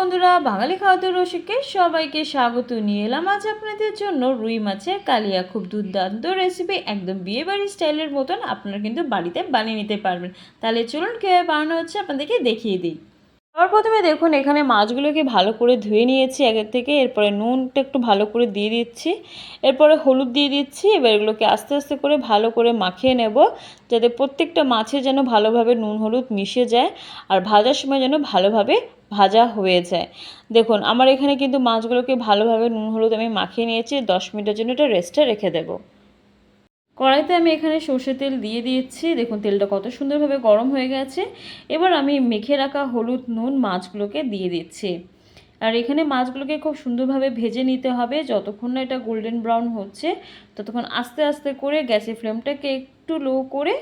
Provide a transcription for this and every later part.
বন্ধুরা, বাঙালি খাদ্য রসিকে সবাইকে স্বাগত নিয়ে এলাম আজ আপনাদের জন্য রুই মাছের কালিয়া। খুব দুর্দান্ত রেসিপি, একদম বিয়েবাড়ি স্টাইলের মতন আপনারা কিন্তু বাড়িতে বানিয়ে নিতে পারবেন। তাহলে চলুন কীভাবে বানানো হচ্ছে আপনাদেরকে দেখিয়ে দিই। সবার প্রথমে দেখুন এখানে মাছগুলোকে ভালো করে ধুয়ে নিয়েছি আগের থেকে। এরপরে নুনটা একটু ভালো করে দিয়ে দিচ্ছি, এরপরে হলুদ দিয়ে দিচ্ছি। এবার এগুলোকে আস্তে আস্তে করে ভালো করে মাখিয়ে নেব, যাতে প্রত্যেকটা মাছে যেন ভালোভাবে নুন হলুদ মিশে যায় আর ভাজার সময় যেন ভালোভাবে ভাজা হয়ে যায়। দেখুন আমার এখানে কিন্তু মাছগুলোকে ভালোভাবে নুন হলুদ আমি মাখিয়ে নিয়েছি। 10 মিনিটের জন্য এটা রেস্টে রেখে দেবো। কড়াইতে আমি এখানে সর্ষের তেল দিয়ে দিয়েছি। দেখুন তেলটা কত সুন্দরভাবে গরম হয়ে গেছে। এবার আমি মেখে রাখা হলুদ নুন মাছগুলোকে দিয়ে দিচ্ছি। আর এখানে মাছগুলোকে খুব সুন্দরভাবে ভেজে নিতে হবে। যতক্ষণ না এটা গোল্ডেন ব্রাউন হচ্ছে ততক্ষণ আস্তে আস্তে করে গ্যাসের ফ্লেমটাকে একটু লো করে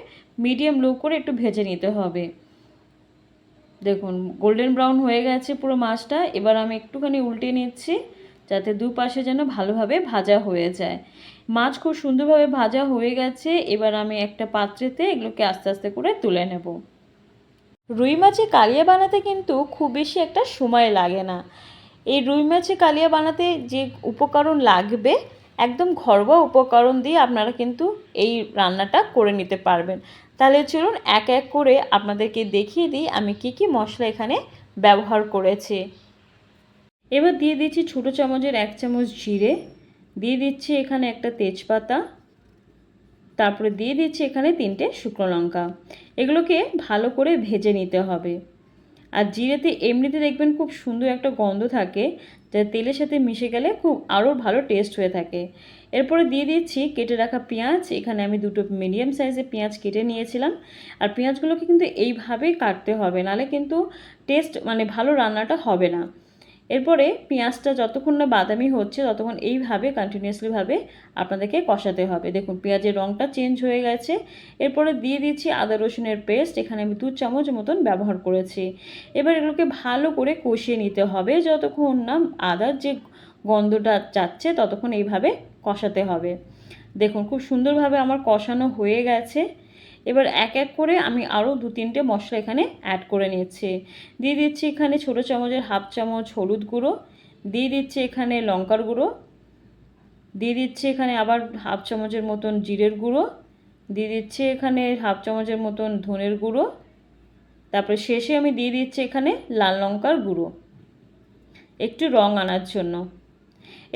মিডিয়াম লো করে একটু ভেজে নিতে হবে। দেখুন গোল্ডেন ব্রাউন হয়ে গেছে পুরো মাছটা। এবার আমি একটুখানি উল্টে নিচ্ছি, যাতে দুপাশে যেন ভালোভাবে ভাজা হয়ে যায়। মাছ খুব সুন্দরভাবে ভাজা হয়ে গেছে। এবার আমি একটা পাত্রেতে এগুলোকে আস্তে আস্তে করে তুলে নেব। রুই মাছের কালিয়া বানাতে কিন্তু খুব বেশি একটা সময় লাগে না। এই রুই মাছের কালিয়া বানাতে যে উপকরণ লাগবে একদম ঘরোয়া উপকরণ দিয়ে আপনারা কিন্তু এই রান্নাটা করে নিতে পারবেন। তাহলে চলুন এক এক করে আপনাদেরকে দেখিয়ে দিই আমি কি কি মশলা এখানে ব্যবহার করেছি। এবার দিয়ে দিচ্ছি ছোটো চামচের 1 চামচ জিরে, দিয়ে দিচ্ছি এখানে একটা তেজপাতা, তারপরে দিয়ে দিচ্ছি এখানে 3টে শুকনো লঙ্কা। এগুলোকে ভালো করে ভেজে নিতে হবে। আর জিরেতে এমনিতে দেখবেন খুব সুন্দর একটা গন্ধ থাকে, যা তেলের সাথে মিশে গেলে খুব আরও ভালো টেস্ট হয়ে থাকে। এরপরে দিয়ে দিচ্ছি কেটে রাখা পেঁয়াজ। এখানে আমি 2টো মিডিয়াম সাইজের পেঁয়াজ কেটে নিয়েছিলাম। আর পেঁয়াজগুলোকে কিন্তু এইভাবেই কাটতে হবে, নাহলে কিন্তু টেস্ট ভালো রান্নাটা হবে না। এরপরে পেঁয়াজটা যতক্ষণ না বাদামি হচ্ছে ততক্ষণ এইভাবে কন্টিনিউয়াসলিভাবে আপনাদেরকে কষাতে হবে। দেখুন পেঁয়াজের রঙটা চেঞ্জ হয়ে গেছে। এরপরে দিয়ে দিচ্ছি আদা রসুনের পেস্ট। এখানে আমি 2 চামচ মতন ব্যবহার করেছি। এবার এগুলোকে ভালো করে কষিয়ে নিতে হবে, যতক্ষণ না আদার যে গন্ধটা যাচ্ছে ততক্ষণ এইভাবে কষাতে হবে। দেখুন খুব সুন্দরভাবে আমার কষানো হয়ে গেছে। এবার এক এক করে আমি আরও 2-3টে মশলা এখানে অ্যাড করে নিচ্ছি। দিয়ে দিচ্ছি এখানে ছোটো চামচের 1/2 চামচ হলুদ গুঁড়ো, দিয়ে দিচ্ছি এখানে লঙ্কার গুঁড়ো, দিয়ে দিচ্ছি এখানে আবার 1/2 চামচের মতন জিরের গুঁড়ো, দিয়ে দিচ্ছি এখানে 1/2 চামচের মতন ধনের গুঁড়ো, তারপরে শেষে আমি দিয়ে দিচ্ছি এখানে লাল লঙ্কার গুঁড়ো একটু রং আনার জন্য।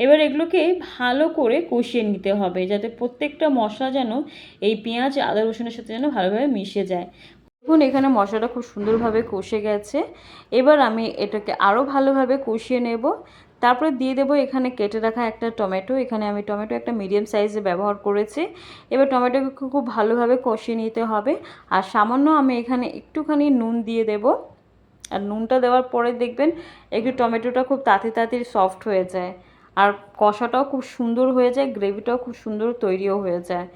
এবার এগুলোকে ভালো করে কষিয়ে নিতে হবে, যাতে প্রত্যেকটা মশলা যেন এই পেঁয়াজ আদা রসুনের সাথে যেন ভালোভাবে মিশে যায়। দেখুন এখানে মশলাটা খুব সুন্দরভাবে কষে গেছে। এবার আমি এটাকে আরও ভালোভাবে কষিয়ে নেব। তারপরে দিয়ে দেবো এখানে কেটে রাখা একটা টমেটো। এখানে আমি টমেটো একটা মিডিয়াম সাইজে ব্যবহার করেছি। এবার টমেটোকে খুব ভালোভাবে কষিয়ে নিতে হবে। আর সামান্য আমি এখানে একটুখানি নুন দিয়ে দেব। আর নুনটা দেওয়ার পরে দেখবেন একটু টমেটোটা খুব তাড়াতাড়ি সফট হয়ে যায়, আর কষাটাও খুব সুন্দর হয়ে যায়, গ্রেভিটাও খুব সুন্দর তৈরিও হয়ে যায়।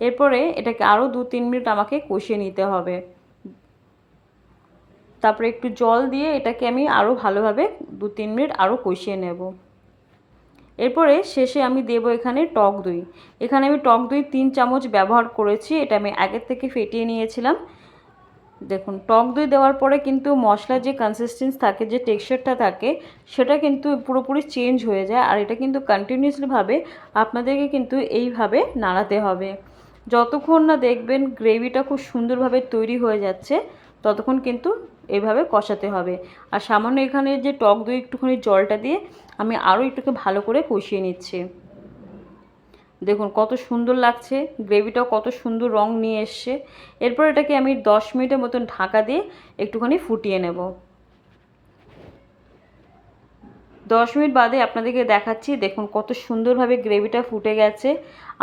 এরপরে এটাকে আরও 2-3 মিনিট আমাকে কষিয়ে নিতে হবে। তারপরে একটু জল দিয়ে এটাকে আমি আরও ভালোভাবে 2-3 মিনিট আরও কষিয়ে নেব। এরপরে শেষে আমি দেব এখানে টক দই। এখানে আমি টক দই 3 চামচ ব্যবহার করেছি। এটা আমি আগের থেকে ফেটিয়ে নিয়েছিলাম। দেখুন টক দই দেওয়ার পরে কিন্তু মশলার যে কনসিস্টেন্সি থাকে, যে টেক্সচারটা থাকে, সেটা কিন্তু পুরোপুরি চেঞ্জ হয়ে যায়। আর এটা কিন্তু কন্টিনিউয়াসলিভাবে আপনাদেরকে কিন্তু এইভাবে নাড়াতে হবে। যতক্ষণ না দেখবেন গ্রেভিটা খুব সুন্দরভাবে তৈরি হয়ে যাচ্ছে ততক্ষণ কিন্তু এইভাবে কষাতে হবে। আর সামান্য এখানে যে টক দই একটুখানি জলটা দিয়ে আমি আরও একটুকে ভালো করে কষিয়ে নিচ্ছি। দেখুন কত সুন্দর লাগছে, গ্রেভিটাও কত সুন্দর রং নিয়ে এসছে। এরপর এটাকে আমি 10 মিনিটের মতন ঢাকা দিয়ে একটুখানি ফুটিয়ে নেব। 10 মিনিট বাদে আপনাদেরকে দেখাচ্ছি। দেখুন কত সুন্দরভাবে গ্রেভিটা ফুটে গেছে।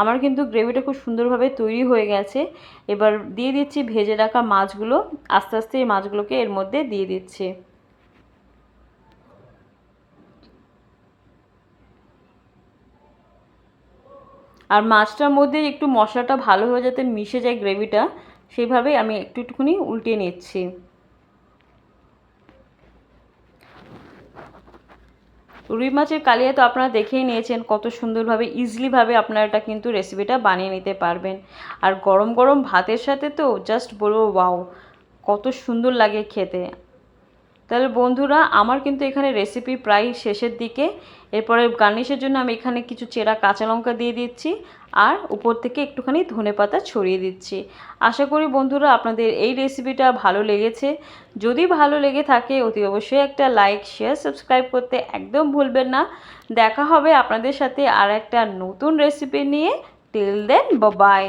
আমার কিন্তু গ্রেভিটা খুব সুন্দরভাবে তৈরি হয়ে গেছে। এবার দিয়ে দিচ্ছি ভেজে রাখা মাছগুলো। আস্তে আস্তে এই মাছগুলোকে এর মধ্যে দিয়ে দিচ্ছি। আর মাছটার মধ্যে একটু মশলাটা ভালোভাবে যাতে মিশে যায় গ্রেভিটা, সেইভাবেই আমি একটুখানি উল্টিয়ে নিচ্ছি। রুই মাছের কালিয়া তো আপনারা দেখেই নিয়েছেন কত সুন্দরভাবে ইজিলিভাবে আপনারা এটা কিন্তু রেসিপিটা বানিয়ে নিতে পারবেন। আর গরম গরম ভাতের সাথে তো জাস্ট বলবো ওয়াও, কত সুন্দর লাগে খেতে। তাহলে বন্ধুরা আমার কিন্তু এখানে রেসিপি প্রায় শেষের দিকে। এরপরে গার্নিশের জন্য আমি এখানে কিছু চেরা কাঁচা লঙ্কা দিয়ে দিচ্ছি আর উপর থেকে একটুখানি ধনেপাতা ছড়িয়ে দিচ্ছি। আশা করি বন্ধুরা আপনাদের এই রেসিপিটা ভালো লেগেছে। যদি ভালো লেগে থাকে অতি অবশ্যই একটা লাইক, শেয়ার, সাবস্ক্রাইব করতে একদম ভুলবেন না। দেখা হবে আপনাদের সাথে আর একটা নতুন রেসিপি নিয়ে। Till then, by.